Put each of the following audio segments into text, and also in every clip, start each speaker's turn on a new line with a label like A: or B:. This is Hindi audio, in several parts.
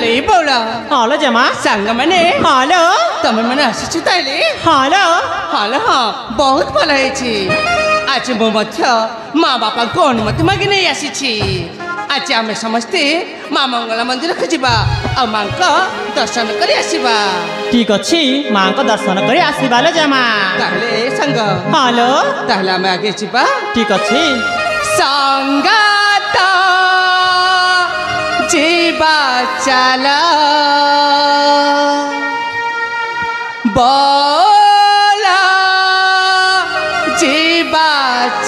A: अरे बोला
B: हालो जमा
A: सांग मैंने
B: हालो
A: तमें मैंने आसी ताइले
B: हालो
A: हालो हाँ बहुत भल है आज मो माँ बापा को अनुमति मागी नहीं आसी आज आम समस्ते माँ मंगला मंदिर को जीवा और माँ को दर्शन कर आसवा
B: ठीक अच्छी माँ को दर्शन कर आसवा लो जमा
A: ताहले संग
B: हालो
A: ताहले आम आगे जीवा
B: ठीक अच्छी
A: संगात जीवा चला बोला जीवा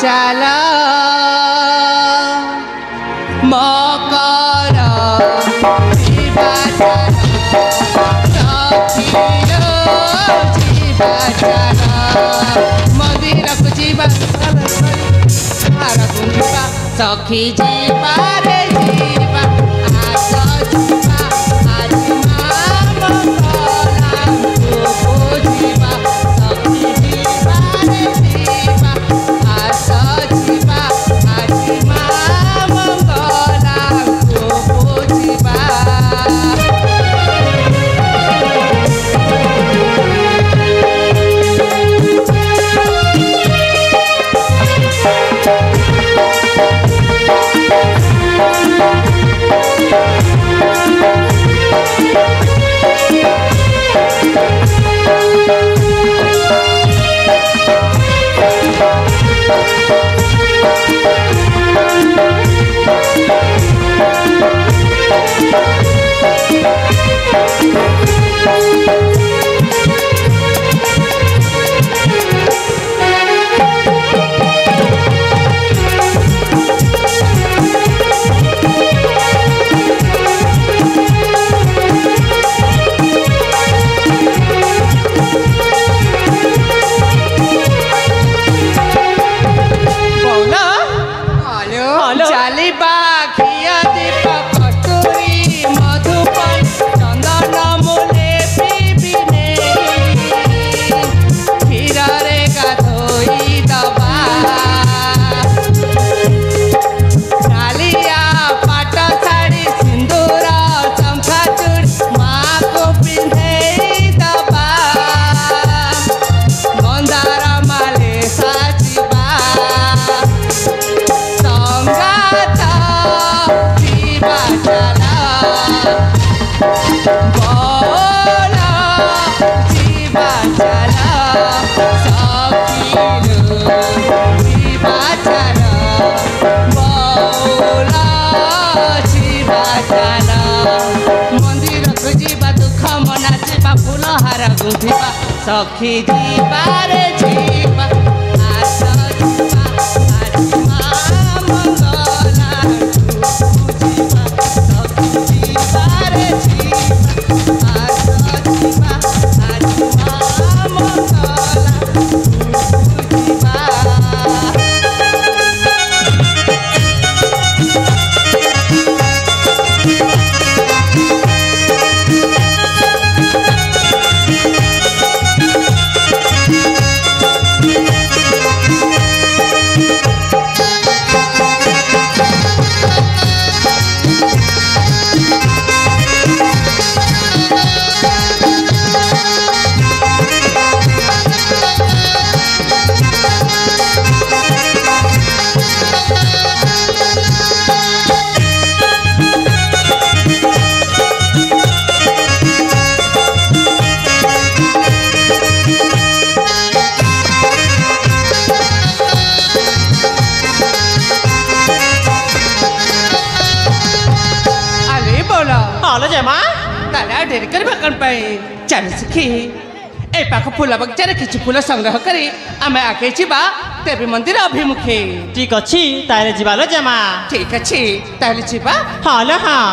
A: चला मकर जीवा चला जीवा चला मंदिर को जीवा सखी जीवा रे जीवा आज जीवा आज माँ मंगला को जीवा सखी जीवा रे जीवा आज जीवा आज माँ मंगला को जीवा सखी जीवा रे जीवा आज जीवा आज माँ मंगला जीवा सखी जीवा रे जीवा आज जीवा आज माँ मंगला जीवा ढेर कर बकन पाए चल सखी ए पाख फूल बगीचार किसी फूल संग्रह करी आमे आगे जीवा देवी मंदिर अभिमुखे
B: ठीक अच्छी ताले जीवा लो जमा
A: ठीक अच्छी ताले जीवा
B: हालो हाँ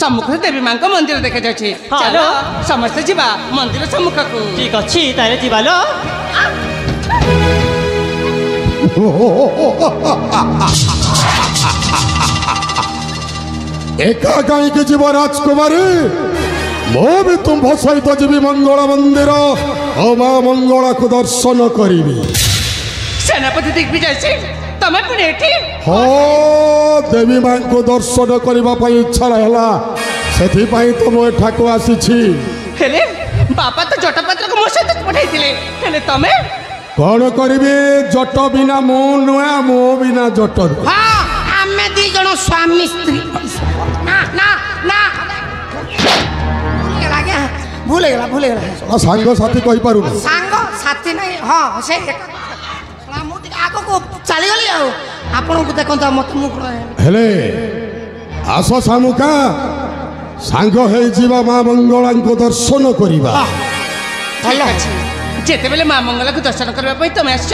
A: सम्मुख देवी माँ मंदिर देखा जाए चलो समस्ते जीवा मंदिर सम्मुख को
B: ठीक अच्छी तारे जीवा लो
C: एका कहीं जीव राजकुमारी मो भी तुम सहित जीवी मंगल मंदिर और माँ मंगला को दर्शन करी
A: सेनापति दिग्विजय सिंह तमे पुणे
C: हाँ देवी माँ को दर्शन करने इच्छा रहा से तो मुझे आसी
A: बापा तो जटपत्र को मो सहित पठाई तमे
C: कौन करी जट बिना मो नुआ मो बिना जट
D: हाँ आमे दी जन स्वामी स्त्री ना ना ना भूल गला
C: सांग साथी कहि पारु
D: सांग साथी नहीं हाँ से आग को चली गली आपण को देखो मत
C: हेले आस सामुका सांग हे जीवा माँ मंगला को दर्शन करिबा
A: जेते बेले माँ मंगला को दर्शन करबा तमे आछ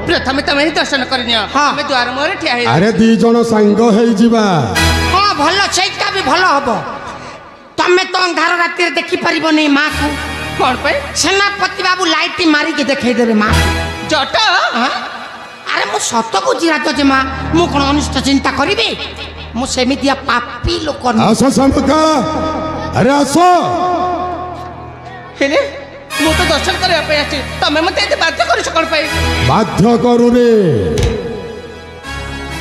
A: प्रथमे तमे ही दर्शन करनिया हमें द्वार मोरे ठिया हे
C: अरे दी जण सांग हे जीवा
D: हां भलो छैका भी भलो हबो तमे तो अंधार राति देखि परिबो नहीं माँ को
A: कोन पे
D: सेनापति बाबू लाइट मारी के देखाई देबे माँ
A: जट
D: अरे मु सत को जिरात जे माँ मु कोन अनिष्ट चिंता करिबे मु सेमितिया पापी लोक
C: आस सामुका अरे आसो
A: हेले मु तो दर्शन करबा पे आछि तमे मते एते बाध्य करू कोन पे
C: बाध्य करू रे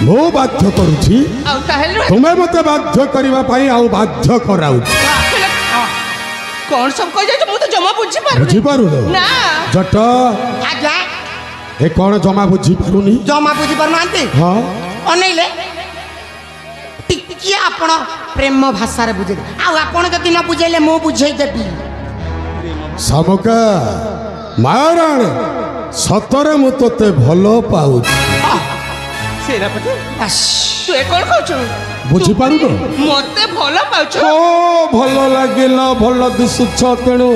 C: मो बाध्य करूछि
A: आ ताहेले
C: तुमे मते बाध्य करबा पई आ बाध्य कराउ
A: कौन सब कह जाय मु तो जमा बुझी
C: पारु
A: ना
C: जट
D: आजा
C: ए कौन जमा बुझी पारुनी
D: जमा बुझी पारु नांती
C: हां
D: अनैले टिकिया आपण प्रेम भाषा रे बुझे आ आपण जति न बुझैले मो बुझै देबी
C: सामुका माराण सतरे मु तते भलो पाउ
A: सेनापति
D: बस
A: तू ए कोन कहछु
C: बुझी पारु तो
A: मते भलो पाउछु
C: ओ भलो लागिला भलो दिसुछ तेणु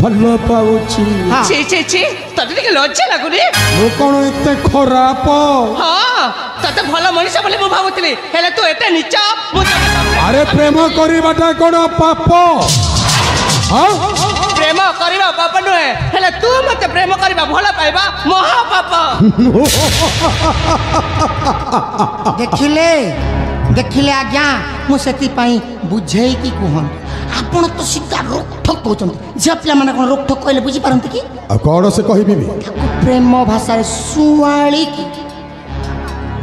C: भलो पाउछि
A: छी छी तते के लज्जा लागुनी
C: मु कोन एते खराब
A: हां तते भलो मनीष बोले मु भाबुतली हेले तू एते नीच मु
C: अरे प्रेम करिबाटा कोन पाप हां
A: प्रेम करिबा पाप नुहे हेले तू मते प्रेम करिबा भलो पाइबा महा पाप
D: देखिले आज्ञा मु सेति पई बुझेई की कहन आपण तो सीधा रोकठोक कहउछन जे पिला माने कोन रोकठोक कहले बुझी पारंती की
C: आ कोन से कहिबी
D: प्रेम भाषा रे सुवाली की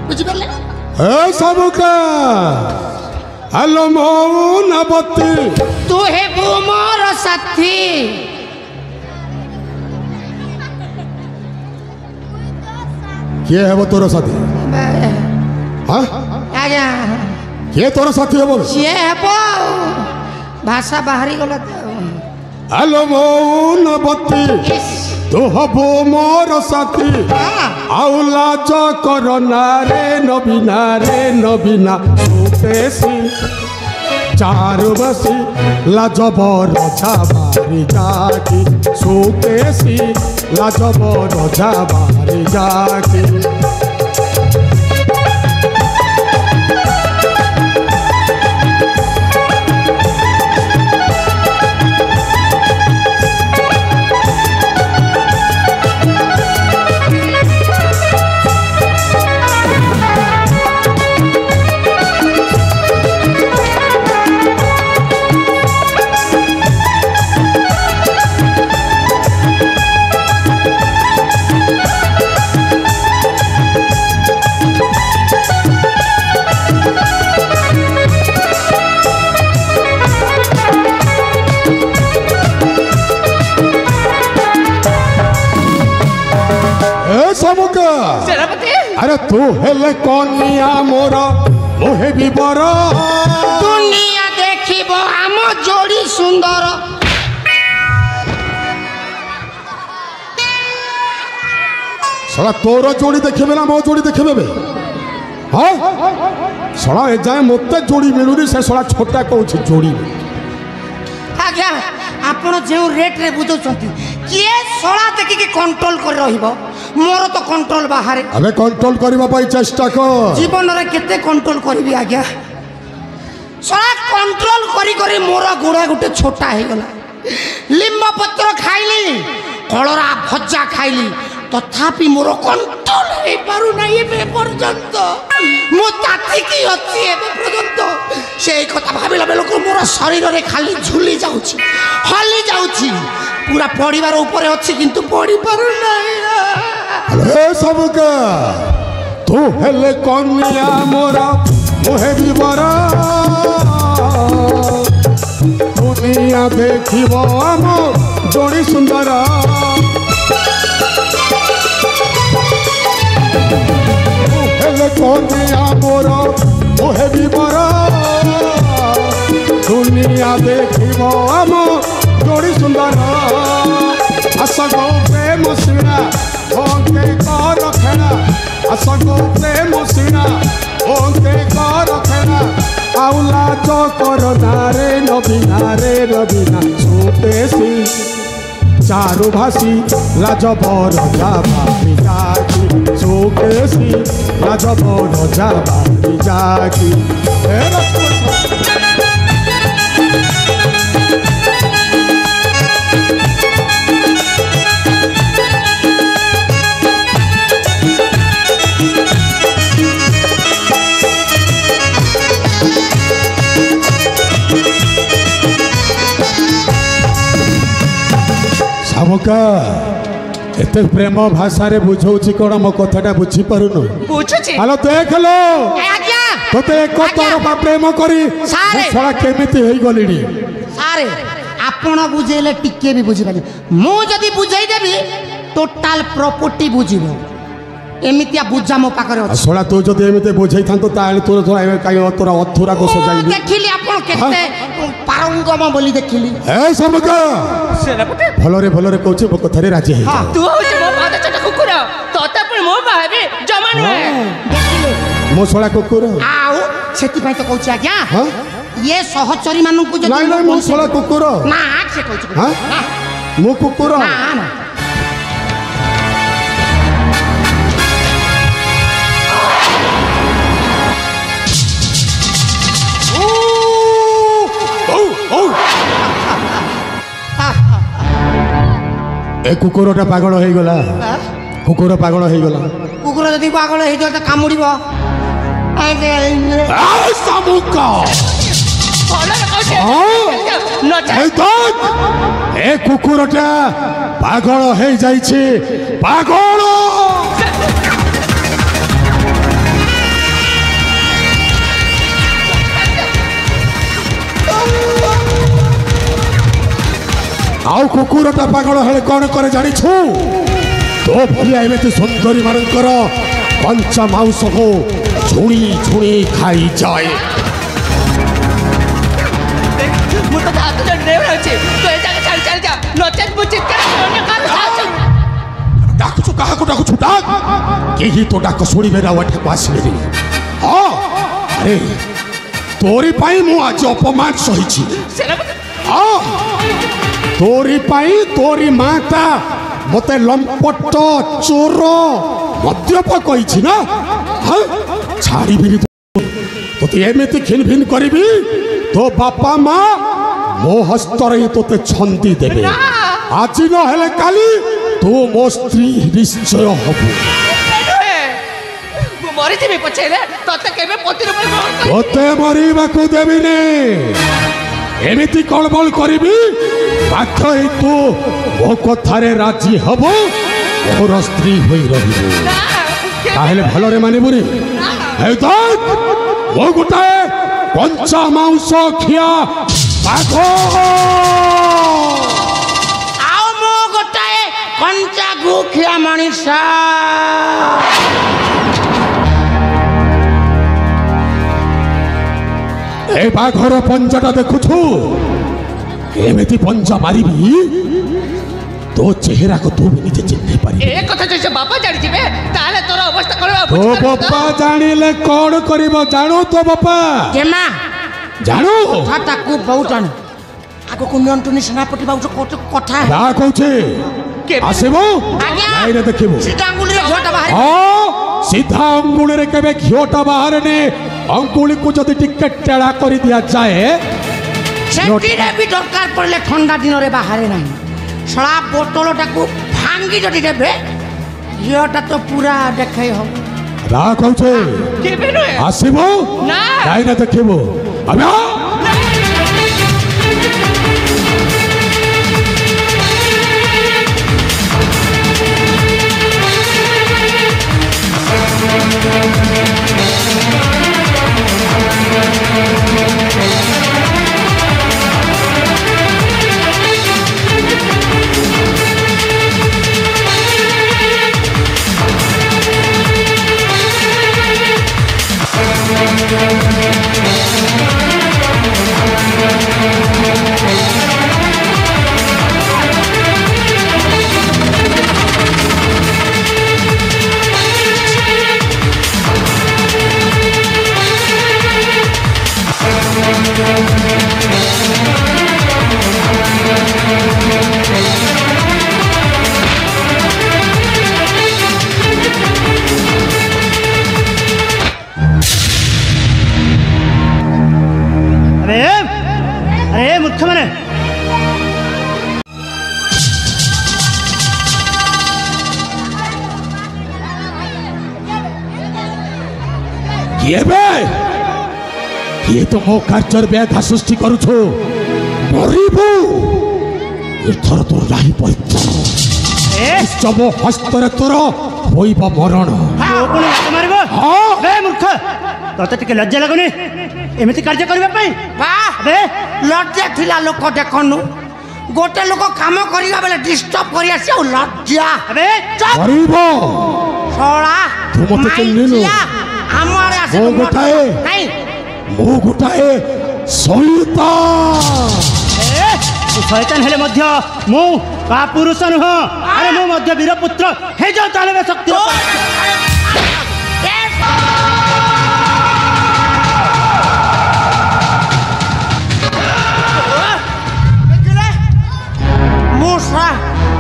D: बुझी परले
C: ए सबका हेलो मौनवती
D: तू हे मोर साथी
C: किए है वो तोर साथी हाँ
D: आज्ञा
C: किए तोर साथी है बोल
D: ये हेबो भाषा बाहरी गला
C: हेलो मौनवती तो हबो मोर साथी आउ लाज कर नारे नबीना सुपेसी चार बसी लाजबर छाबारी जाकी सुपेसी लाजबर छाबारी जाकी अरे तू हेले कनिया मोर मोहे विवर
D: दुनिया देखिब आम जोड़ी सुंदर
C: सला तोर जोड़ी देखबे ना मो जोड़ी देखबे हाँ सला ए जाए मते जोड़ी मिलुनी से सला छोटा कहूँ जोड़ी
D: आज्ञा आपण जो रेट रे बुझौଛନ୍ତି किए सला देखिके कंट्रोल कर रहिबो मोर तो कंट्रोल बाहर
C: अबे कंट्रोल करबा पाई चेष्टा कर
D: जीवन रे केते कंट्रोल करबी आज्ञा सला कंट्रोल करी करी मोर गुड़ा गुटे छोटा हे गला लिंब पत्र खाइली कलरा भजा खाइली तथापि मोर कंट्रोल हे पारु नाही ए पर्यंत मो ताती की अछि ए पर्यंत से कथा भाबिला बेलको मोर शरीर रे खाली झुली जाउछि हली जाउछि पूरा परिवार ऊपर अछि किंतु पड़ी पारु नाही
C: अरे सबका तू हेले कनिया मोर मोहे विवर दुनिया देखिब आम जोड़ी सुंदर कनिया मोर मोहे विवर दुनिया देखिब आम जोड़ी सुंदर असगो प्रेम सिणा ओंके कर खेला असगो प्रेम सिणा ओंके कर खेला आउला जो कर नारे नबीना सुतेसी चारु भाषी लाजबर जाबी जाकी सुकेसी लाजबर जाबी जाकी सबका एते प्रेम भाषा रे बुझौछि कोन मो कथाटा बुझी पारुनो
A: बुझुछि
C: हेलो देख लो
D: आज्ञा
C: तोते एक तरफा प्रेम करी
D: सारे।
C: सला केमिति हेई गलिडी
D: सारे आपण बुझेले टिके भी बुझी पानी मु जदी बुझाई देबी टोटल प्रॉपर्टी बुझिबो एमितिया बुझा मो पाखरे अछि
C: सला तू जदि एमिति बुझाई थांतो ताले तोर थोड़ा काई तोरा अथुरा को सजाइली
D: देखिली आपण केते पारंगम बोली देखिली
C: ए सबका
A: सेनापति
C: भलरे कहछि मो कथारे राजी हे
D: हां
A: तू होछ मो पाद चटा कुकुर तोता पर मो बाबे जमा नहे
D: देखिले
C: मो सला कुकुर
D: आउ सेति पई तो कहछि आज्ञा
C: हां
D: ये सहचरी मानन को जदी
C: नहीं मो सला कुकुर
D: ना से कहछि
C: हां मो कुकुर
D: ना ना
C: ए कुकुरटा पागल हो गला कुकुर पागल हो गला
D: कुकुर जदी पागल हे तो कामुड़िबो
C: सामुका
A: भलो कहछ नचा
C: ए तो ए कुकुरटा पागल हो जाइछि पागल आउ कुकुरटा पागल हेले कौन करे जानी छु तो भलिया एमती सुंदरी मानकर कंचा मांस को झुणी झुणी खाई जाए
A: मु तो हाथ जोड़ रे रहछि तो ए जगह चल चल जा नचत बुचित कर अन्य का साथ
C: डाकुछु डाकुछु डाक केही तो डाक सुनी बेरा वठे पासले हां अरे तोरी पाई मु आज अपमान सहिछि
A: सेनापति
C: हां तोरी पाई तोरी माता मते लंपट चोर मद्यप कहिछि ना हां छाड़ी भी तो एमिति खिन भिन करिबी तो बापा माँ मो हस्त रे तोते छंदी देबे आज न हेले काली तू मो स्त्री निश्चय हबु
A: मरी जीवी पछे तोते केबे पतिर पर ग्रहण कर
C: तोते मरिबा को देबिनी एमिति कलबल करिबी बाध्य हे तू मो कथारे राजी हबो मोर स्त्री होई रहिबो ताहेले भलरे मानिबुनी हे देख मो गोटाए कंचा मांस खिया पागो
D: आओ मो गोटाए कंचा गुखिया मनीषा
C: ए बाघर पंजाटा देखुछु एमिति पंजा मारिबी तो चेहरा को तू भी निजे चिन्ह पारी
A: ए कथा जैसे बापा जानि जिबे ताले तोर अवस्था करबा
C: तो बापा जानिले कोन करिवो जानो तो बापा
D: जेमा
C: जानो
D: कथा ताकू बहुत जानो आगो को नियंत्रण सेनापति बाबू कत कथा
C: का कहछे आसेबो
D: आज्ञा
C: नाइ रे देखिबो
D: सीधा अंगुली रे घोटा बाहर
C: हां सीधा अंगुली रे केबे घियोटा बाहर ने अंगुली को जदि टिकट टेढ़ा कर दिया जाए
D: सेठी रे भी दरकार पड़ले ठंडा दिन रे बाहर नहीं छड़ा बोतलटा को भांगी जदि देबे घियोटा तो पूरा देखै हो
C: रा कहछे
A: केबे रे
C: आसेबो
A: ना
C: नाइ रे देखिबो अबे
B: अरे मूर्ख माने ये तो मो कार्चर व्याघा सृष्टि करुछो मरिबो एथर तोर राही परीक्षा जब हस्तरे तोर होइबा मरण कोन मारिबो हां बे मूर्ख तते टिके लज्जा लागुनी एमिति कार्य करबा पई
D: वाह
B: बे
D: लज्जा थिला लोक देखनु गोटे लोक काम करिया बेले डिस्टर्ब करिया से लज्जा
B: अबे
C: मरिबो
D: छोड़ा
C: तू मते चिन्हिलु
D: हमारे आसे
C: मो गोटाए
D: नहीं
C: मो गोटाए शैतान
B: तू शैतान हेले मध्य मु का पुरुष नुह अरे मु मध्य वीर पुत्र हे जो ताले शक्ति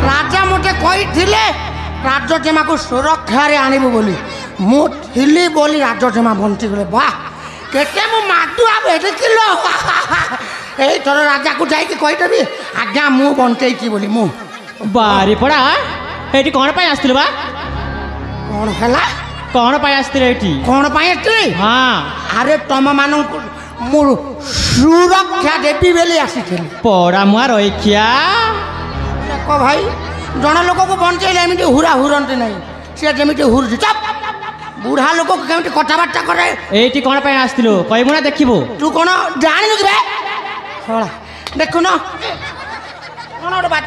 D: राजा मते कही थिले राजजेमा को सुरक्षा रे आनिबो बोली मु थिली बोली राजजेमा बंटी गले वाह केते मु माटुआ भेटे किलो ए तोर राजा को जाई के कहि देबी आज्ञा मु बंटै की बोली मु
B: बारे पड़ा एटी कोन पाई आस्तिल बा
D: कोन हला
B: कोन पाई आस्तिल एटी
D: कोन पाई आस्तिल
B: हां
D: अरे तम मानन को मु सुरक्षा देबी बेली आसीथिल
B: पड़ा मुआ रहिखिया
D: देखो भाई जन लोक को बंचैले एमती हुरा हुरंती नहीं सी जमी हुर चप बुढ़ा लोक केमती कथबार्ता करे
B: एटी कोन पाई आस्तिलो कहबो ना देखिबो
D: तू कोन जानिनु कि बे होला देखु न कोन ओड बात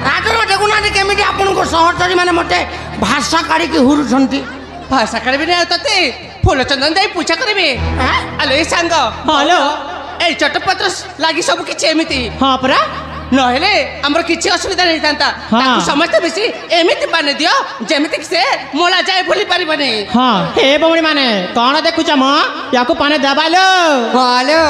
D: राजन देखु ना केमती आपन को सहचरी माने मते भाषा काढी के हुर छंती
A: भाषा करबे ना तते फूल चंदन दे पूजा करबे हेलो ए सांग
B: हेलो
A: ए चटपत्र लागी सब किछि एमिति
B: हां परा
A: नहेले हमर किछि असुविधा नहीं थांता ताकू समझते बेसी एमिति बाने दियो जेमिति से मोला जाय भूली परिबने
B: हां हे बमणी माने कोन देखुछ म याको पाने दबालो
A: हेलो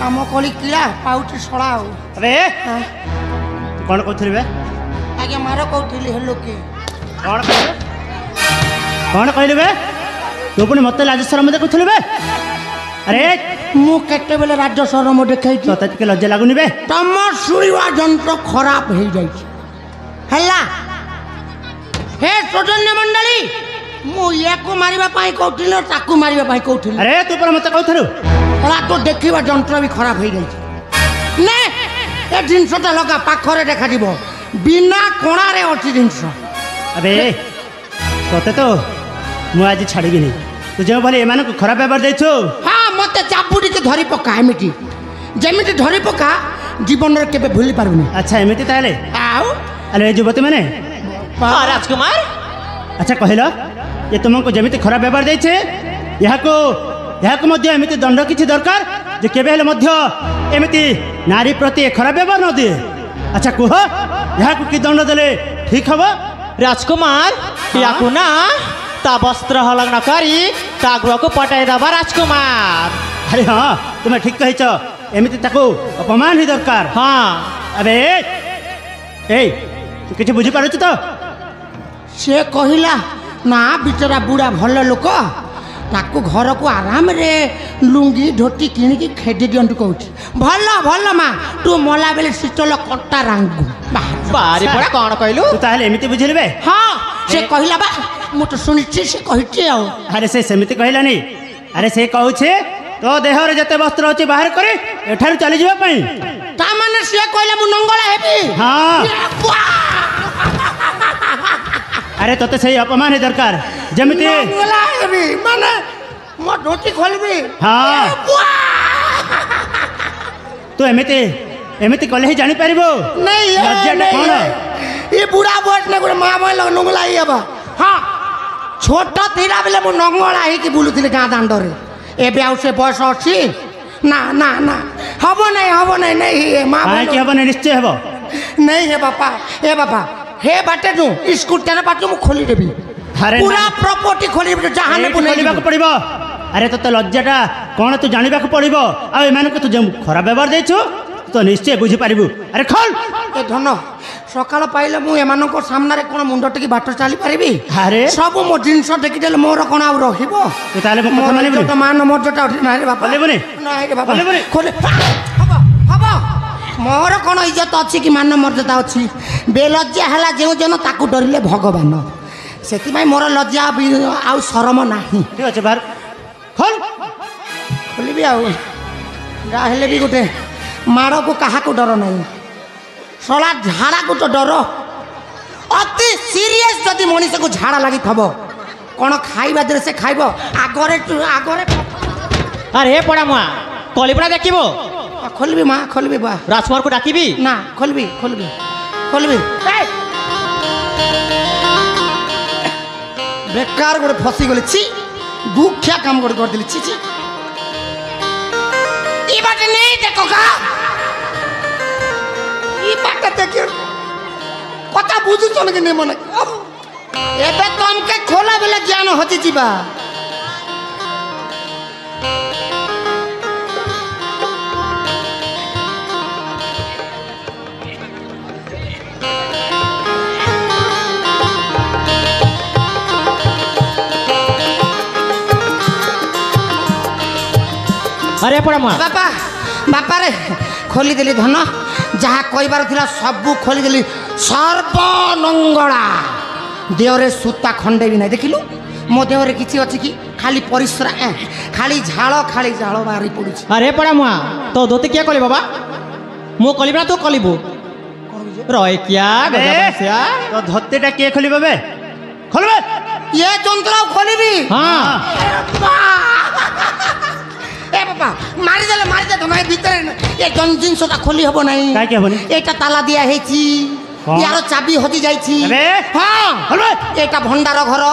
D: काम कली किला पाउटी सड़ाओ
B: अबे कोन कहथली बे
D: आगे मारो कहथली हेलो के
B: कोन कहले बे तू पुनी मते लाज शरम देखुथली बे अरे
D: मु केते बेले राज्य शरम देखाई
B: तो तते लज्जा लागुनी बे
D: तम सुईवा जंत्र खराब हो जाई हल्ला हे सौजन्य मंडली मु याको मारिबा पाई कहथली ताकू मारिबा पाई कहथली
B: अरे तू पर मते कहथलु
D: ओला तो देखिबा जंत्र भी खराब हो जाई ने ए जिनसटा लगा पाखरे देखा दिबो बिना कोणारे अछि जिनस
B: अबे
E: तोते तो मु आज छाड़बी तू जो भले एमान को खराब व्यवहार देछु
D: हाँ मत चापुड़ी के धरी पका एमिटी जेमिटी धरी पका जीवन रे केबे भूली पारुनी
E: अच्छा एमिति ताले
D: आउ
E: अरे युवती मैंने
A: राजकुमार
E: अच्छा कहल ये तुमको जमी खराब व्यवहार देछे यहाँ मध्य एमिति दंड किछि दरकार जे केबे हेले मध्य एमिति नारी प्रति खराब व्यवहार न दिए अच्छा कुह यहाँ को कि दंड देले ठीक हबो
F: राजकुमार या ना ता वस्त्र हलग्न करी ता गृह को पटाई दबा राजकुमार
E: अरे हाँ तुम्हें ठीक कहिछ एमिति ताको अपमान ही दरकार
F: हाँ
E: अबे ए तू किछि बुझी पारुछ तो
D: से कहिला ना बिचरा बुढ़ा भल लोक ताकू घर को आराम रे लुंगी धोती किणिकी खेदी दिंटू कहूँ भल भल माँ तू मला बेले शीतल कटा रांगू
F: बारी पड़ा कौन कहलु
E: तू ताहले एमिति बुझिलबे
D: हाँ से कहिला बा मु तो सुनिछि से कहिछि आ
E: अरे से सेमिति कहलानी अरे से कहूछे तो देह रे जते वस्त्र अछि बाहर करे एठारु चली जिबा पई
D: ता माने से कहला मु नंगला हेबी
E: हाँ अरे तोते सही अपमान है दरकार जमिति
D: नंगला हेबी माने मो धोती खोलबी
E: हाँ तू एमिति कले ही जानी पारिबो
D: नहीं
E: लज्जाटा
D: नहीं
E: कोन
D: ये बुढ़ा बोट ने गुरे मां मां लग नंगला ही अब हाँ छोटा थिला बेले मु नंगला ही कि बुलुथिले गां दांड रे एबे आउ से बयस अछि ना ना ना हबो नहीं नहीं मां
E: काहे कि हबो निश्चय हबो
D: नहीं है बापा ए बापा हे बाटे नु स्कूटर बाटे मु खोली देबी
E: अरे
D: पूरा प्रॉपर्टी खोली देबी जहां ने
E: खोलिबा को पड़िबो अरे तो लज्जाटा कोन तू जानिबा को पड़िबो आ एमान को तू जे खराब व्यवहार देछु तो निश्चय बुझी पारिबु अरे खोल
D: ए धन सकाळ पाइले मु एमान को सामने रे कोन मुंड टिकी बाट चाली पारिबी
E: अरे
D: सब मो जिंस देखि देले मोर कोन आ रहिबो
E: तू ताले मो कथा मानिबु
D: तो मान मर्यादा उठी ना रे बापा
E: बोलेबुनी
D: नहीं रे बापा
E: बोलेबुनी
D: खोले हबो हबो मोर कोन इज्जत अछि कि मान मर्यादा अछि बेलज्जा हला जेउ जन ताकू डरिले भगवान सेति भाई मोर लज्जा आउ शरम नाही
E: ठीक अछि बाहर खोल
D: खोलिबी आउ जा हेले भी गोटे माड़ को कहा को डर नहीं सला झाड़ा को तो डर अति सीरियस जदि मनीष को झाड़ा लगी थब कौन खाइबा दे से खाइब आगरे
F: अरे हे पड़ा मुआ कलिपड़ा देखिबो
D: खोलबी माँ खोलबी बा
F: राजकुमार को डाकिबी
D: ना खोलबी खोलबी खोलबी बेकार गोटे फसी गले छी दुखिया काम गोटे कर दिली छी छी ई बाटे नहीं देखो का ई बाटे देखियो कथा बुझु चन के नहीं मन एबे तुम के खोला बेले ज्ञान होती जीवा
F: अरे पड़ा मुआ
D: बापा बापा रे खोली देली धन जहाँ कहबार थिला सबू खोली देली सर्वनंगला देहरे सूता खंडे भी नहीं देखिलु मो देहरे किछि अछि कि खाली परिश्रा खाली झाल बाहरी पड़ुछि
F: अरे पड़ा मुआ तो धोती क्या कली बाबा मु कलिबा तू कलिबो रहे क्या गजबसिया
E: तो धोतीटा के खोलिबे बे खोलबे
D: ये जंत्र खोलिबी
F: हाँ
D: ए बाबा मारी दे धन भीतर ए जिनसटा खोली हबो नहीं
E: काहे के हबो नी
D: एटा ताला दिया हेछि यार चाबी हजी जाइछि
E: अबे
D: हाँ
E: खोलबे
D: एटा भंडार घर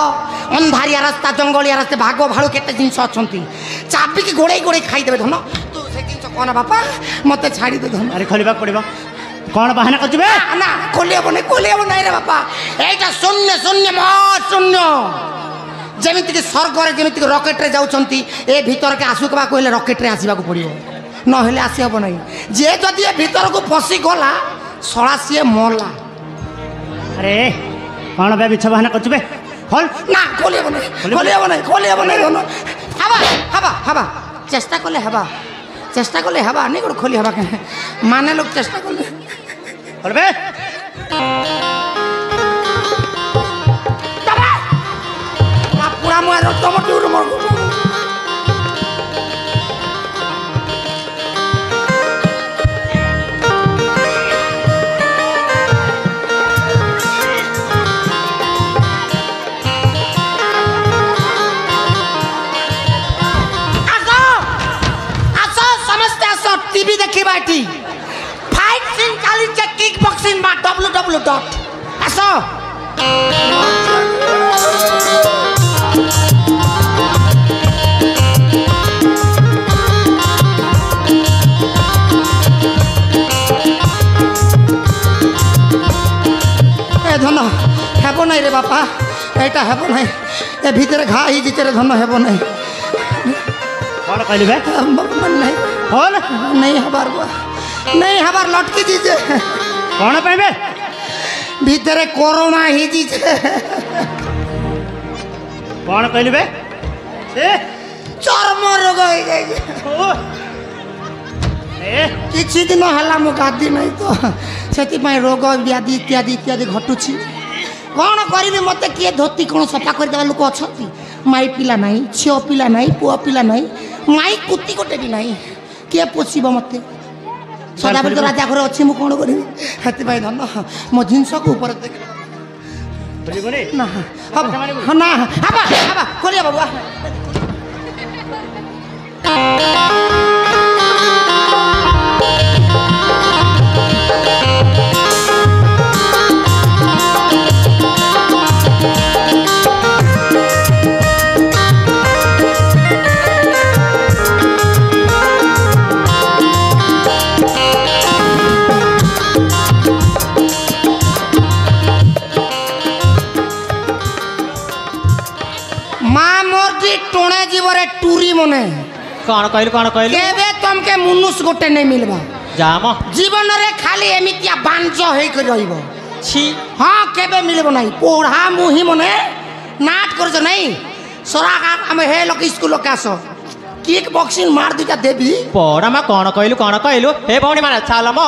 D: अंधारिया रास्ता जंगलिया रास्ते भाग भाड़ू केते जिनस अछंती चाबी की गोड़े खाई देबे धन तू से जिनस कोना बापा मते छाड़ी दे धन
E: अरे खोलिबा पड़िबो कौन बहाना करछबे
D: ना खोली हबो नहीं रे बापा एटा शून्य शून्य मत शून्य जेमिति कि स्वर्ग रे जेमिति रॉकेट रे जाउछंती ए भीतर के आसुकबा कहले रॉकेट रे आसीबा को पड़ियो न हेले आसी हबो नहीं जे जदि ए भीतर को फसी गला सळा सिए मोला
E: अरे कौन बे बिछ बहाना करछबे खोल
D: ना खोली हबो नहीं दोनो हबा चेष्टा करले हबा नहीं को खोली हबा के माने लोग चेष्टा करले
E: खोलबे
D: पूरा मुआ टमाटो एटी फाइट सीन चली किक बॉक्सिंग बा www. आसो धन हेब ना रे बापा एटा हेब ना ए भीतर घा ही जितरे धन हेब ना
E: कौन कहली बे
D: नहीं
E: कौन
D: नहीं हबार नहीं हबार लटकी दीजे
E: कौन पाइबे
D: भीतर कोरोना ही दीजे
E: कौन कहली बे ए
D: चर्म रोग हो गई
E: ओ ए
D: किसी दिन हला मु गादी नहीं तो से रोग व्याधि इत्यादि इत्यादि घटुची कौन करी मत किए धोती कौन सफा करदेवा लोक अच्छा माई पिला नहीं झील पिला नहीं पुआ पिला नहीं माई कुत्ती गोटे भी नहीं किए पोषब मत सदाबली तो राजा घर अच्छी मुझे कौन करी धन मो जिनस को ऊपर ना ना हाबा हाबा खोलिया बाबुआ टोणे जीवरे टूरी मने
F: कौन कहलु
D: केबे तुमके मनुष्य गोटे नहीं मिलबा
F: जाम
D: जीवन रे खाली एमितिया बांझ होई के रहइबो
F: छी
D: हां केबे मिलबो नहीं पोढ़ा मुही मने नाट करछ नहीं सरा हम हे लोक स्कूल लोक आसो किक बॉक्सिंग मार दिटा देबी
F: पड़ा मा कौन कहलु हे भौणी माने छाल म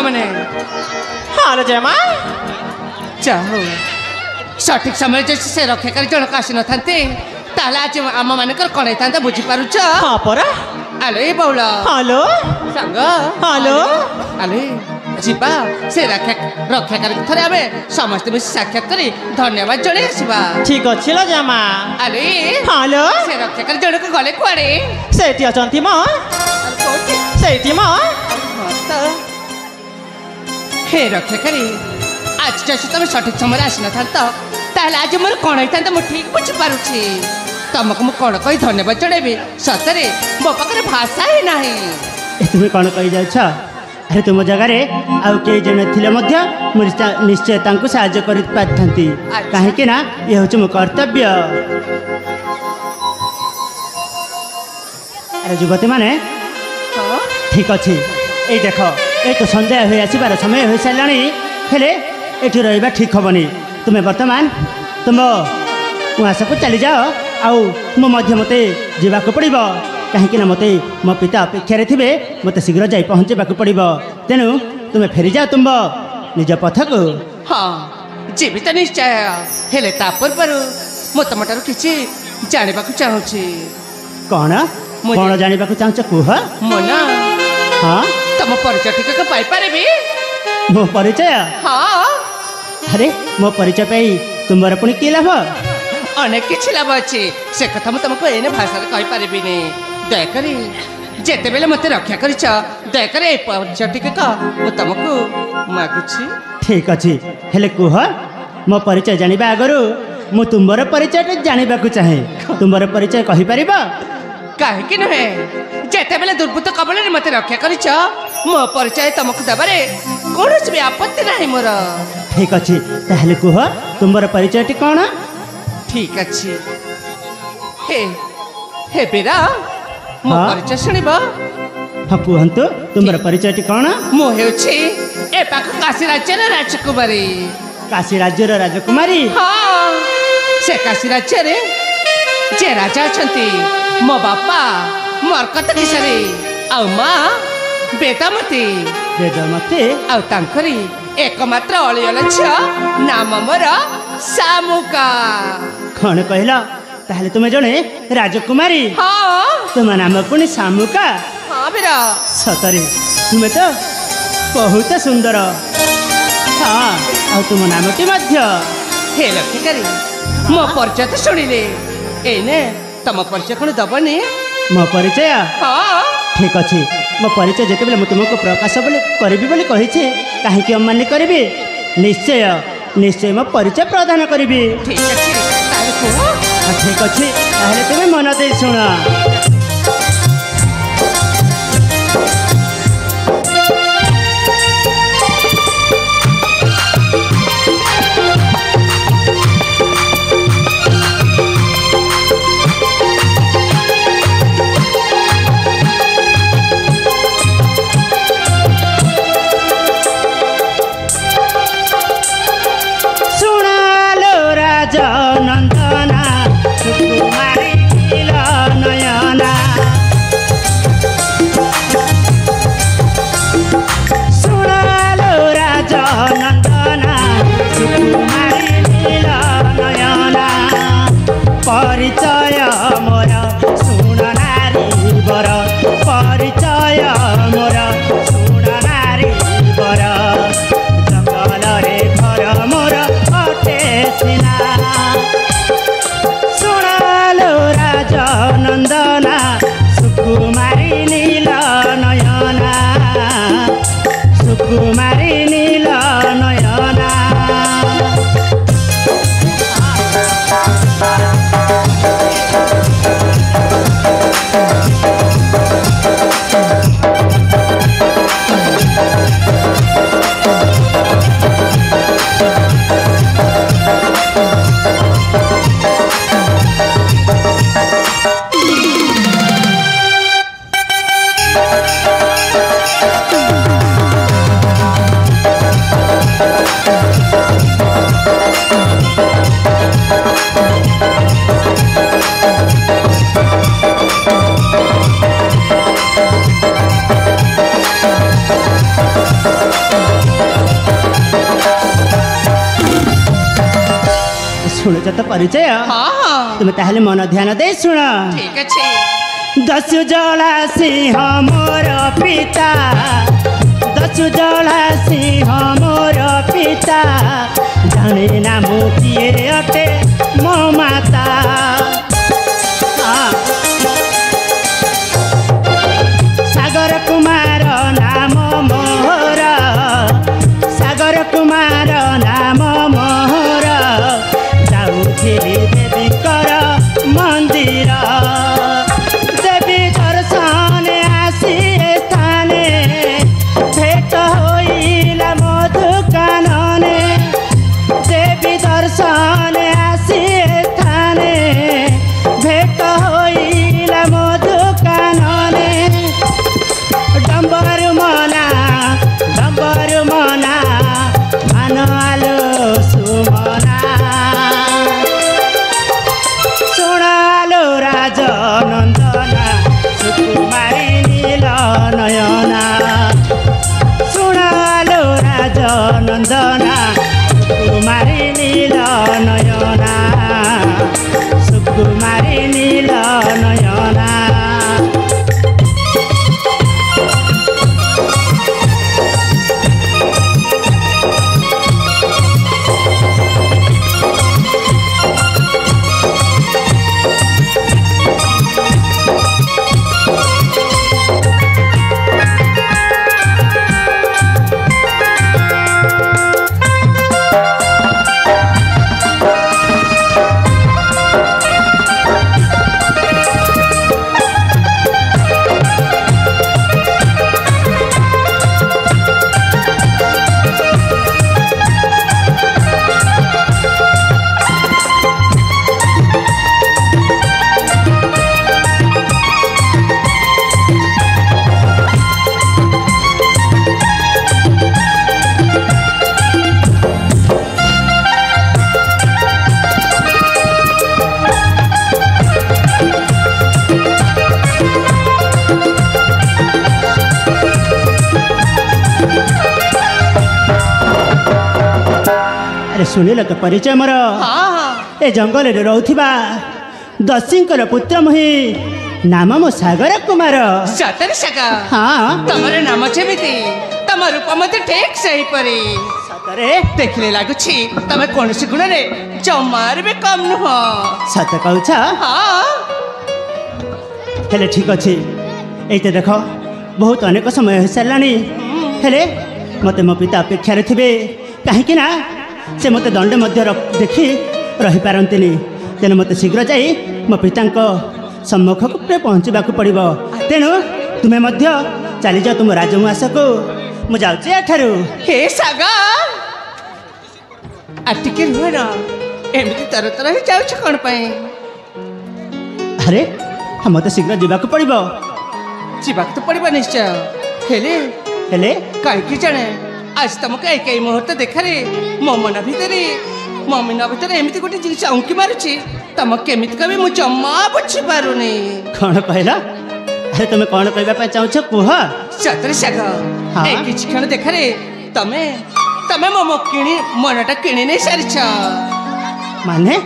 A: मैंने
F: हाल जयमा
A: चाहो सठिक समय जैसे से रक्षा कर जनक आसी न थांते ताले आज आम मानकर कणे थांता बुझी पारुछ
F: हां परा
A: आले बौला
F: हेलो
A: संग
F: हेलो
A: आले जीवा से रक्षा कर थरे आबे समस्त मिस साक्षात करी धन्यवाद जणे आसीबा
F: ठीक अछि ल जयमा
A: आले
F: हेलो
A: से रक्षा कर जनक गले कुआडे
F: सेठी अचंती म सेठी म
A: हे रक्षा करी आज जैसे तुम सठिक समय आसी न था ताले आज मोर कौन होता मुझे ठीक बुझी पारुछि तुमको मुझे कौन कही धन्यवाद जड़ेबी सतरे मो पाखे भाषा ही नहीं
E: तुम्हें कौन कही जाछ अरे तुम जगार आउ कई जन थिले मध्य निश्चय तांको साहाय्य करि पारथंती काहे ना ये होछ मो कर्तव्य अरे युवती माने ठीक अच्छे ये देख ये तो सन्ध्या हो आसबार समय हो सारे हेले ये रहा ठीक हेनी तुम्हें बर्तमान तुम उआसा को चली जाओ आउ मत जावाक पड़ो कहीं मत मो पिता अपेक्षा थे मत शीघ्र जा पहुँचवाक पड़ो तेणु तुम्हें फेरी जाओ तुम निज पथ को
A: हाँ जीवित निश्चय हेले पूर्व मो तुमठार किसी जानवा चाहूँगी
E: कौन कौन जानवा चाहूँ कह
A: मोना
E: हाँ
A: तुम परिचय ठीक पाइपारे
E: मो परिचय
A: हाँ
E: अरे मो परिचय पाई तुम्हारा पुणी कि लाभ
A: अनेक किसी लाभ अच्छे से कथा मुझे तुमको एने भाषा कहीपरि दयाकोरी जिते बेले मत रक्षा कर दयाकोरी परिचय टी कह तुमको मागुची
E: ठीक अच्छे हेले कह मो परिचय जाना आगु मु तुम्हार परिचय जानवा चाहे तुम्हार परिचय कहीपर
A: कहीं नुहे जिते बेले दुर्बृत्त कबल मत रक्षा कर मो परिचय तुमको देवे कौन भी आपत्ति ना मोर
E: ठीक अच्छे ताहले कह तुम्हार परिचय कौन
A: ठीक अच्छे हे हे बेरा मो परिचय शुणब
E: हाँ कहतु तुम परिचय कौन?
A: ମୁଁ ହେଉଛି ଏ ପାଖ କାଶୀ ରାଜ୍ୟର ରାଜକୁମାରୀ।
E: काशी राज्यर राजकुमारी?
A: ହଁ ସେ କାଶୀ ରାଜ୍ୟରେ ଯେ ରାଜା ଅଛନ୍ତି ମୋ ବାପା ମର୍କତ କିଶୋରୀ ଆଉ ମା ବେଦମତୀ
E: ବେଦମତୀ
A: ଆଉ ତାଙ୍କରି एकमात्र अलियल ଝିଅ नाम मोर शामुका।
E: कौन कहला ताहले तुम जने राजकुमारी?
A: हाँ
E: तुम नाम पुणी शामुका?
A: हाँ बीरा
E: सतरे तुम्हें तो बहुत सुंदर। हाँ और तुम नामटी मध्य
A: हे लक्ष्मीकारी मो परिचय तो शुणिले एने तम परिचय कौन दबनी?
E: मो परिचय?
A: हाँ
E: ठीक अच्छे मो परिचय जिते बेले तुमको प्रकाश करी कही कहीं अमान्य करी निश्चय निश्चय मो परिचय प्रदान करी।
A: ठीक अच्छे ताले कुह।
E: ठीक अच्छे ताहले तुम मन दे शुण। नंदना सुकुमारी नीला नयना सुनालो राजा नंदना सुकुमारी नीला नयना परिचय मोर सुन नारी बर परिचय मोर सुन नारी बर जंगल रे घर मोर अटे सिना सुनालो राजा नंदना सुकुमारी नीला नयना सुकुमारी नीला नयना। शुणुच तो परिचय?
A: हाँ
E: तुम ताहले मन ध्यान दे शुण।
A: ठीक अच्छे।
E: दस्यु जला सिंह मोर पिता दस्यु जला सिंह मोर पिता जाने ना मु किए अटे मो माता। सागर कुमार नाम मोर सागर कुमार नाम मोर जाऊथिली देवी कर मंदिर देवी दर्शन आसी स्थाने भेट होइला मधु कानने देवी दर्शन आसी स्थाने भेट होइला मधु कानने डम्बर मना मान आलो सुमना सुनालो राजा नंदना सुकुमारी नीला नयना सुनालो राजा नंदना सुकुमारी नीला नयना। अरे सुनिल तो परिचय मोर
A: हाँ
E: ए जंगल रे रहउथिबा दस्युंकर पुत्र मुहि नाम मो सागर कुमार।
A: सतरे सगा
E: हाँ
A: तमर नाम जेमिति तम रूप मते ठीक सही परी
E: सतरे
A: देखले लागुछि तमे कोनसी गुण रे जमार भी कम नुह।
E: सत कहूछ
A: हाँ
E: हेले ठीक अच्छे ये देख बहुत अनेक समय हो सारानी हेले मते मो पिता अपेक्षा थे कहीं ना से मते दंड मध्य देखी रही पारंतिनी तेणु मते शीघ्र जाई मो पिता सम्मुख पहुँचवा पड़ो तेणु तुम्हें मध्य चली जाओ तुम राजउआस को मु जाऊँ एठारू।
A: हे सागा आटिके रुह ना एमती तर तर ही जाउछ कोन पई।
E: अरे मते शीघ्र जावाक पड़ो
A: जीवाक तो पड़िबा निश्चय हेले
E: हेले
A: कहीं जाने आज तुमको एक मुहूर्त देखारे मो मन भितर एमती गोटे जिनिस अंकी मारुची तुम केमिति कभी मु जम्मा बुझी पारुनी।
E: कौन कहला अरे तुम्हें कौन कहवा चाहूछ कुह।
A: सतरे साग
E: हाँ?
A: ए किछि क्षण देखारे तमे तमे मो किणी मनटा किणी नहीं सारिछ।
E: माने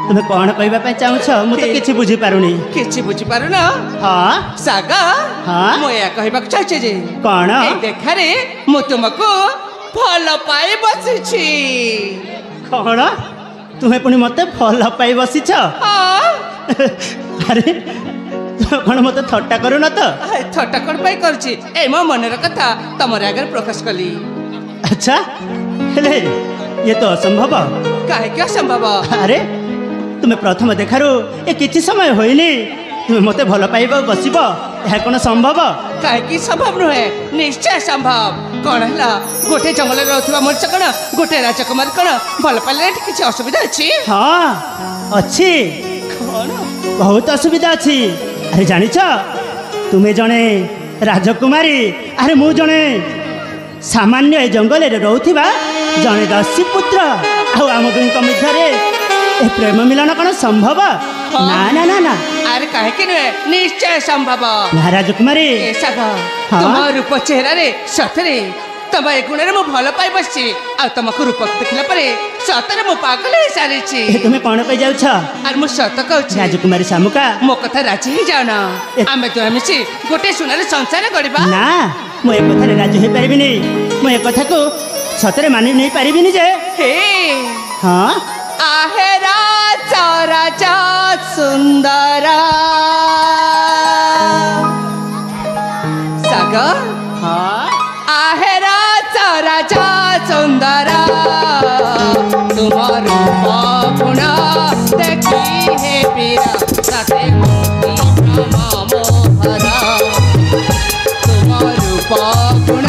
E: तुम्हें कौन कहवा चाहूछ मु तो किछि बुझी पारुनी।
A: किछि बुझी पारुन
E: हाँ
A: साग
E: हाँ?
A: मु या कहबाक चाहछे जे
E: कौन
A: ए देखारे मु तुमको भल पाई बसिछि।
E: कौन तुम्हें पुणी मत भल पाई बसीछ।
A: हाँ
E: अरे तुम कौन मत थट्टा करू न तो।
A: थट्टा कौन पाई करछि ए मो मनर कथा तमर आगे प्रकाश कली।
E: अच्छा हेले ये तो असंभव।
A: काहे के असंभव।
E: अरे तुम्हें प्रथम देखारू ए किछि समय होइनी तुम्हें मते भल पाइबा बसिब यह कौन संभव।
A: काहे की संभव नुहे निश्चय संभव। कौन है गोटे जंगल रहउथबा मनुष्य कौन गोटे राजकुमार कौन भल पाइले किछि असुविधा अछि।
E: हाँ अच्छी
A: कौन
E: बहुत असुविधा अच्छी। अरे जानिछ तुम्हें जड़े राजकुमारी अरे मु जड़े सामान्य ए जंगल रे रहउथिबा जड़े दस्यु पुत्र आम दुईक मध्य प्रेम मिलन कौन संभव। ना ना ना ना
A: अरे काहे के नुहे निश्चय संभव।
E: ना राजकुमारी
A: ए सागा
E: हाँ?
A: तुम रूप चेहरा रे सतरे तम ए गुण रे मु भल पाई बसछि आ तुमको रूप देखला परे सतरे मु पागल हे सारिछि।
E: ए तुम्हें कौन कह जाउछ
A: अरे मु सत कहछि
E: राजकुमारी सामुका
A: मो कथा राजी ही जाओ ना आमे तो मिसी गोटे सुनार संसार गढ़ा।
E: ना मु ए कथा राजी हो पारिबिनी मु ए कथा को सतरे मानि नहीं पारिबिनी जे।
A: हे
E: हाँ
A: आहे राजा राजा सुंदरा सागा
E: हाँ
A: आहे राजा राजा सुंदरा तुम्हारो गुण देखी हे पीरा साथे मोती ब्रह्मा मोहरा तुम्हारो गुण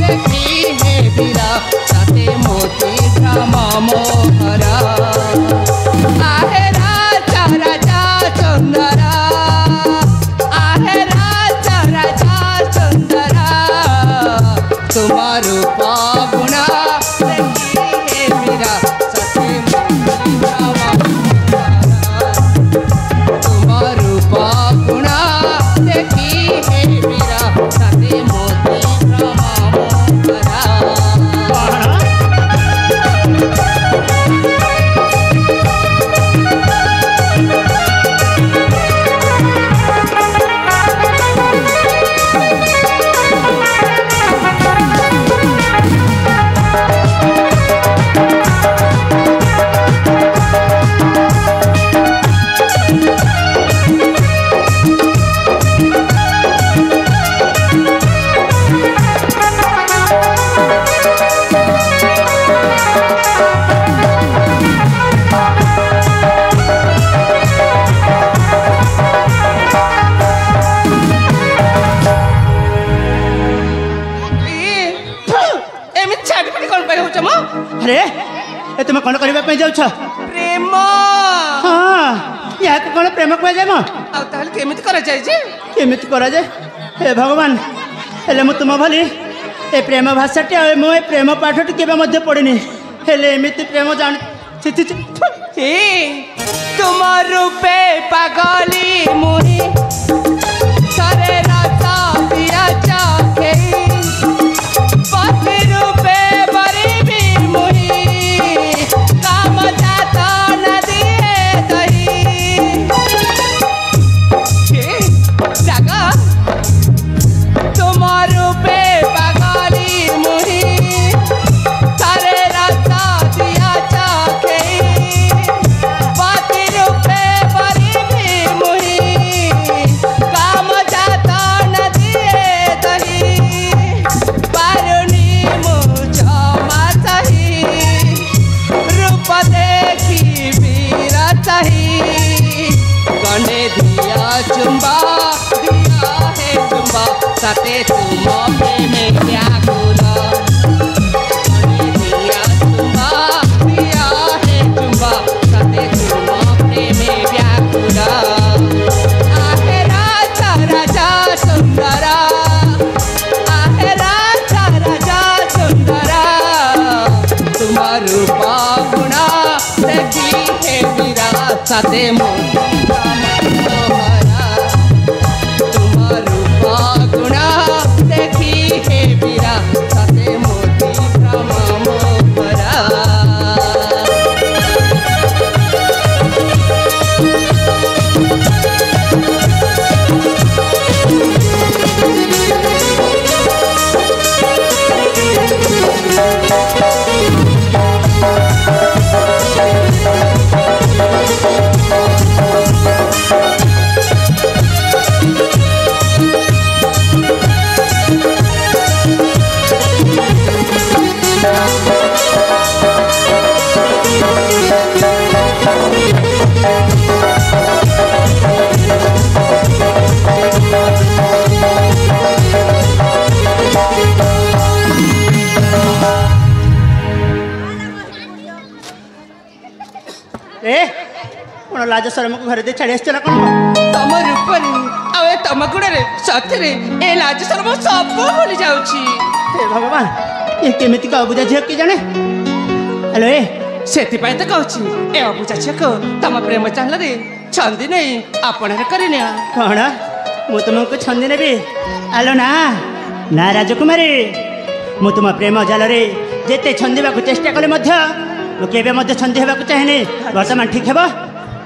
A: देखी हे पीरा साथे मोती ब्रह्मा मोहरा आहे राजा राजा सुंदरा आहे राजा राजा सुंदरा तुम्हारो गुण देखी हे पीरा साथे मोती ब्रह्मा तुम्हारो गुण देखी हे पीरा साथे मोती ब्रह्मा मोहरा।
E: अरे ए तुम्हें कौन करने जाऊछ
A: प्रेम
E: हाँ या कौन प्रेम कह जाए
A: आ ताहले केमिति करा जाय जे
E: केमिति करा जाए हे भगवान हेले मु तुम भली ए प्रेम भाषाटी मु ए प्रेम पाठटी केबे मध्य पड़िनी हेले एमिति प्रेम जान छि छि
A: हे तुम रूपे पागली मुहि सरे राजा पिया चाखे पति रूपे बरी भी मुहि साथे तुम प्रेमे व्याकुल दिया तुम्बा दिया है तुम्बा साथे तुम प्रेमे व्याकुल आहे राजा राजा सुंदरा आहे राजा राजा सुंदरा तुम्हार रूप गुणा देखी है वीरा साथे गुणा देखी हे वीरा साथे मोती भ्रम मोहरा
E: कौन लाज शरम को घर दे छाड़ी आस ना कौन
A: तम रूपरे आए तम गुणरे सथरे ए लाज शरम सब भूली जाउची
E: हे भगवान ये केमिति का अबुझा झियो कि जाने हेलो ए
A: सेति पाई त कहूची ए अबुझा झियो को तम प्रेम चाहला रे छंदी नहीं आपणरे करिने
E: कौन मु तुमको छंदी नेबी आलो ना ना राजकुमारी मु तुम प्रेम जाल रे जेते छंदीबा को चेष्टा कले मध्य मु केबे मध्य छंदी हेबा को चाहेनी वर्तमान ठीक हेबो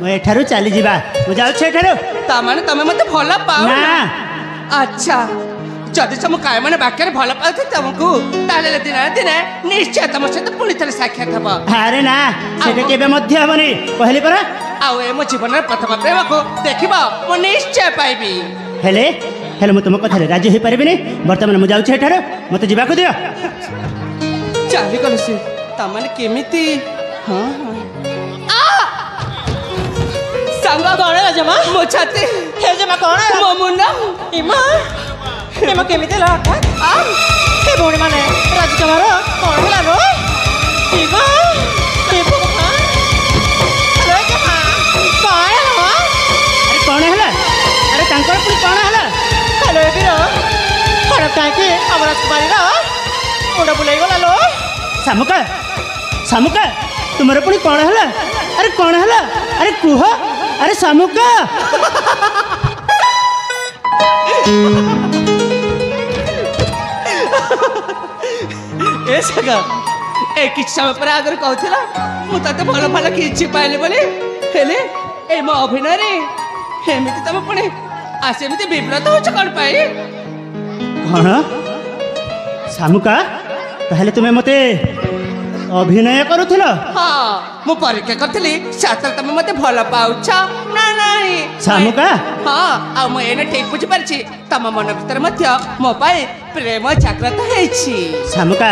E: मु एठारु चली जीवा मु जाउ छे एठारु
A: ता माने तमे मते भला पाओ
E: ना
A: अच्छा जदि तुम काय माने बाक्य भला पाउथे तुमको ताले दिन दिन निश्चय तुम सहित पुणी थरे साक्षात हबो
E: अरे ना सेटा केबे मध्य हबनी कहली परा
A: आउ ए मो जीवन प्रथम प्रेम को देखिबा मो निश्चय पाइबी
E: हेले हेले मु तुम कथारे राजी होई परिबिनी वर्तमान मु जाउ छे एठारु मते जीवा को दियो
A: चाली कलसी ता माने केमिति हां सांगा
F: कौन है जमा
A: मो छाती
F: हे जमा कौन है
A: मो मुंडा
F: इमा इमा केमिते लाटा हे बोणी माने राजकुमार कौन है रो इमा हे भगवान अरे के हां कौन है रो
E: अरे कौन है अरे कांकर पुनी कौन है
F: हेलो बीरो हर काके हमर राजकुमारी रो मुंडा बुलाई गला लो
E: सामुका सामुका तुमरे पुनी कौन है अरे कौन है अरे कुह अरे सामुका
A: ए सगा ए किछ समय पर आगर कहथिला मु तते भलो भलो किछि पाइले बोले हेले ए मो अभिनय रे हेमिति तम पुणी आसेमिति विव्रत होछ कोन पाई
E: कौन सामुका पहले तुम्हें मते अभिनय करुथिल
A: हाँ मु परीक्षा करथिली छात्र तमे मते भलो पाउछ ना नाही
E: सामुका
A: हाँ आ मु एने ठीक बुझि परछि तम मन भीतर मध्य मो पाई प्रेम जागृत हेछि
E: सामुका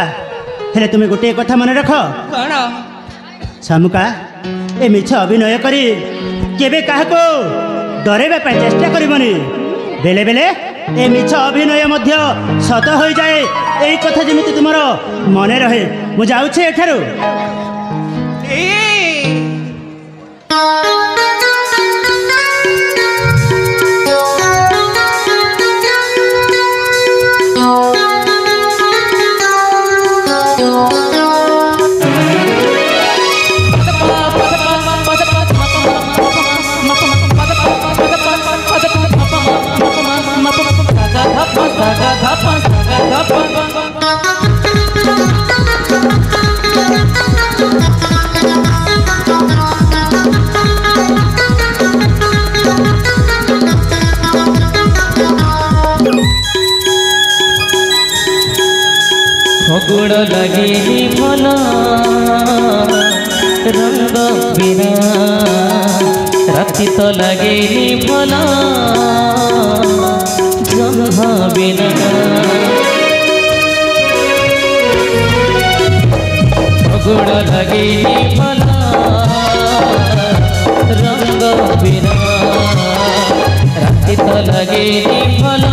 E: हेले तुम्हें गोटे कथा मन रख
A: कोन
E: सामुका ए मिछ अभिनय करी केबे काहको डरेबे पे चेष्टा करिबनी बेले बेले ए मिछ अभिनय मध्य सत होई जाए एई कथा जेमिति तुमर मने रहे मु जाउ छे एठारु
G: फगुड़ लगे भल रंग बिना राति तो लगे भल जह बिना फगुड़ लगे भल रंग बिना राति तो लगे भल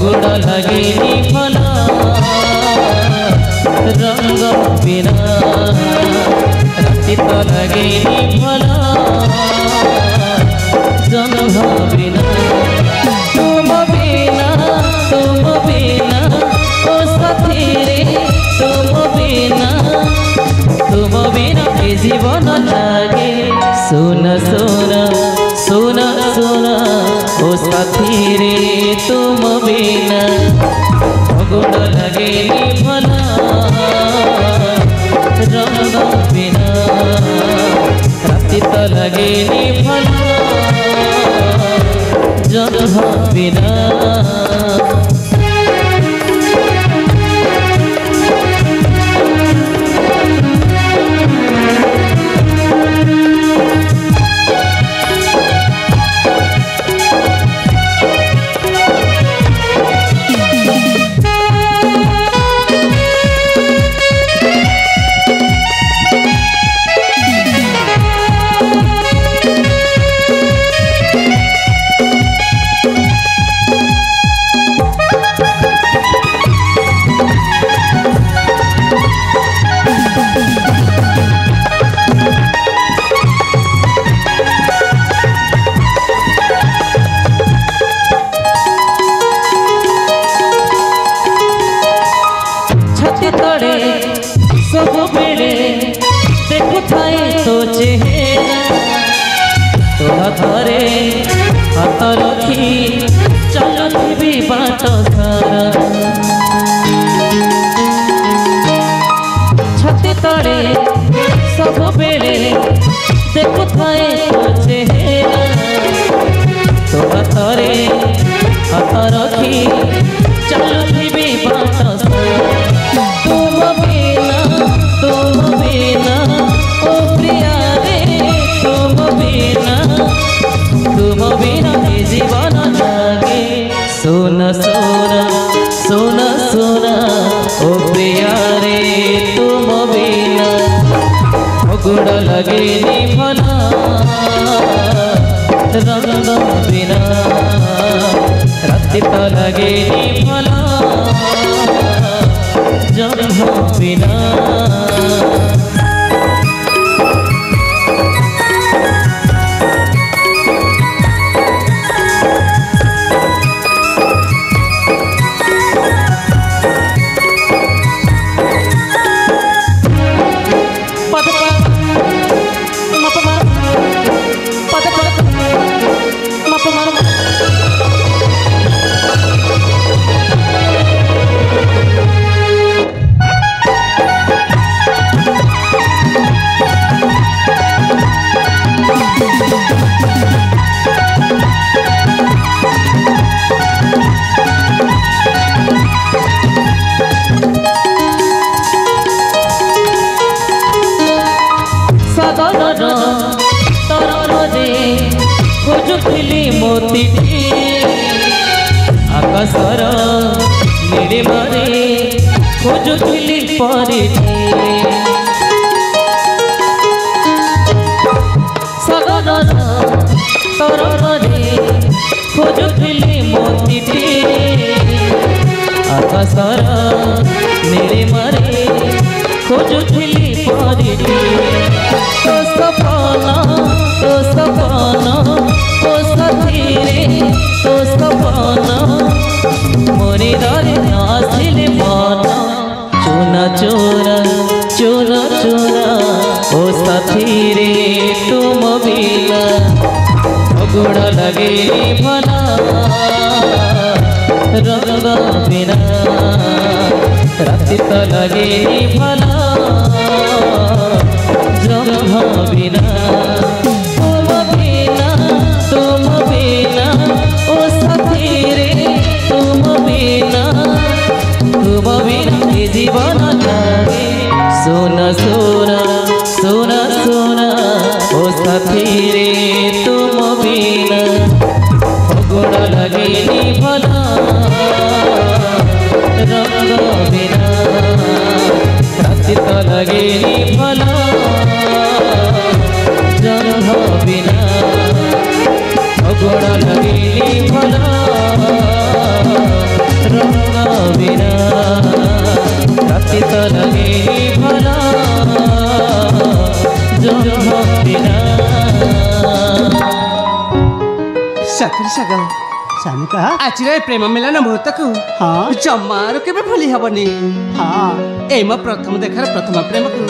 G: ଅଗୁଣ ଲାଗେନି ଭଲ ରଙ୍ଗ ବିନା ରାତି ତ ଲାଗେନି ଭଲ ଜହ୍ନ ବିନା ତୁମ ବିନା ଓ ସାଥିରେ ତୁମ ବିନା ଏ ଜୀବନ ଲାଗେ ସୁନ ସୁନ ସୁନ ସୁନ ଓ ସାଥିରେ ତୁମ ବିନା ଅଗୁଣ ଲାଗେନି ଭଲ ରଙ୍ଗ ବିନା ରାତି ତ ଲାଗେନି ଭଲ ଜହ୍ନ ବିନା ସବୁବେଳେ ଦେଖୁଥାଏ ତୋ ଚେହେରା ତୋ ହାତରେ ହାତ ରଖି ଚାଲୁଥିବି ବାଟ ସାରା ଛାତି ତଳେ ସବୁବେଳେ ଦେଖୁଥାଏ ତୋ ଚେହେରା ତୋ ହାତରେ ହାତ ରଖି ଚାଲୁଥିବି ବାଟ ସାରା ତୁମ ବିନା ଓ ପ୍ରିୟା ରେ ତୁମ ବିନା ଏ ଜୀବନ ଲାଗେ ସୁନ ସୁନ ସୁନ ସୁନ ଓ ପ୍ରିୟା ରେ ତୁମ ବିନା ଅଗୁଣ ଲାଗେନି ଭଲ ରଙ୍ଗ ବିନା ରାତି ତ ଲାଗେନି ଭଲ ଜହ୍ନ ବିନା ଖୋଜୁଥିଲି ମୋତିଟି ଆକାଶର ନୀଳିମାରେ ଖୋଜୁଥିଲି ପରିଟି ସାଗରର ତରଙ୍ଗରେ ଖୋଜୁଥିଲି ମୋତିଟି ଆକାଶର ନୀଳିମାରେ ଖୋଜୁଥିଲି ପରିଟି ତୋ ସପନ ଓ ସାଥିରେ ତୋ ସପନ ମୋରି ଦରେ ଆସିଲେ ମନ ଚୁନା ଚୁନା ଚୁନା ଚୁନା ଓ ସାଥିରେ ତୁମ ବିନା ଅଗୁଣ ଲାଗେନି ଭଲ ରଙ୍ଗ ବିନା ରାତି ତ ଲାଗେନି ଭଲ ଜହ୍ନ ବିନା ତୁମ ବିନା ଓ ସାଥିରେ ତୁମ ବିନା ଏ ଜୀବନ ଲାଗେ ସୁନ ସୁନ ସୁନ ସୁନ ଓ ସାଥିରେ ତୁମ ବିନା ଅଗୁଣ ଲାଗେନି ଭଲ ରଙ୍ଗ ବିନା ରାତି ତ ଲାଗେନି ଭଲ
E: ଶାମୁକା
A: ଆଜିର ଏ ପ୍ରେମ ମିଳନ ମୁହୂର୍ତ୍ତକୁ
E: ହଁ
A: ଜମାରୁ କେବେ ଭୁଲି ହବନି।
E: ହଁ
A: ଏଇ ମୋ ପ୍ରଥମ ଦେଖାର ପ୍ରଥମ ପ୍ରେମକୁ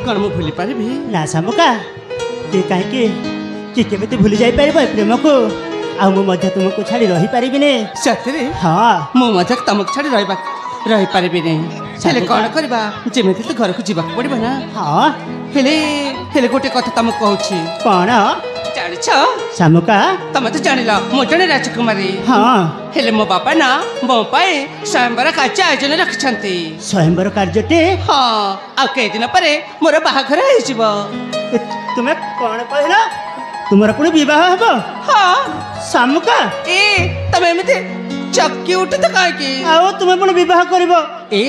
A: କଣ ମୁଁ ଭୁଲି ପାରିବି?
E: ନା ଶାମୁକା କି କାହିଁକି କି କେମିତି ଭୁଲି ଯାଇପାରିବ ଏ ପ୍ରେମକୁ? ଆଉ ମୁଁ ମଧ୍ୟ ତୁମକୁ ଛାଡ଼ି ରହିପାରିବିନି।
A: ସତରେ
E: ହଁ
A: ମୁଁ ମଧ୍ୟ ତମକୁ ଛାଡ଼ି ରହିପାରିବିନି। ହେଲେ କଣ କରିବା, ଯେମିତି ତ ଘରକୁ ଯିବାକୁ ପଡ଼ିବ ନା।
E: ହଁ
A: ହେଲେ ହେଲେ ଗୋଟେ କଥା ତମକୁ କହୁଛି।
E: କ'ଣ
A: ଜାଣିଛ
E: ଶାମୁକା?
A: ତମେ ତ ଜାଣିଲ ମୁଁ ଜଣେ ରାଜକୁମାରୀ।
E: ହଁ
A: ହେଲେ ମୋ ବାପା ନା ମୋ ପାଇଁ ସ୍ୱୟଂବର କାର୍ଯ୍ୟ ଆୟୋଜନ ରଖିଛନ୍ତି।
E: ସ୍ୱୟଂବର କାର୍ଯ୍ୟଟି?
A: ହଁ, ଆଉ କେଇଦିନ ପରେ ମୋର ବାହାଘର ହେଇଯିବ।
E: ତୁମେ କ'ଣ କହିଲ? ତୁମର ପୁଣି ବିବାହ ହେବ?
A: ହଁ।
E: ଶାମୁକା
A: ଏ ତମେ ଏମିତି ଚକି ଉଠୁଛ କାହିଁକି?
E: ଆଉ ତୁମେ ପୁଣି ବିବାହ କରିବ?
A: ଏ